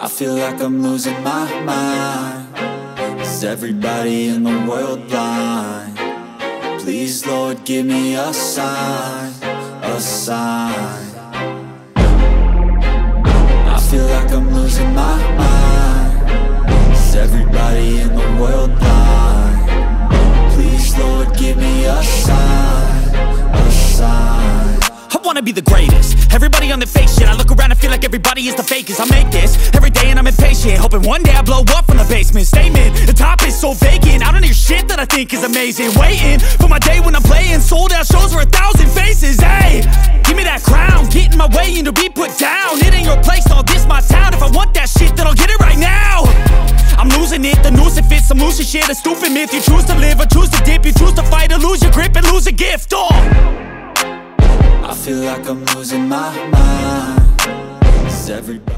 I feel like I'm losing my mind. Is everybody in the world blind? Please, Lord, give me a sign, a sign. I feel like I'm losing my mind. Is everybody in the world blind? Please, Lord, give me a sign, a sign. I wanna be the greatest. Everybody on the fake shit. I look around and feel like everybody is the fakest. I make this every day and I'm impatient, hoping one day I blow up from the basement. Statement, the top is so vacant. I don't hear shit that I think is amazing. Waiting for my day when I'm playing sold out shows for 1,000 faces. Hey, give me that crown, get in my way and to be put down. It ain't your place, all this my town. If I want that shit, then I'll get it right now. I'm losing it, the noose it fits. I'm losing shit, a stupid myth. You choose to live or choose to dip. You choose to fight or lose your grip and lose a gift. I feel like I'm losing my mind. Is everybody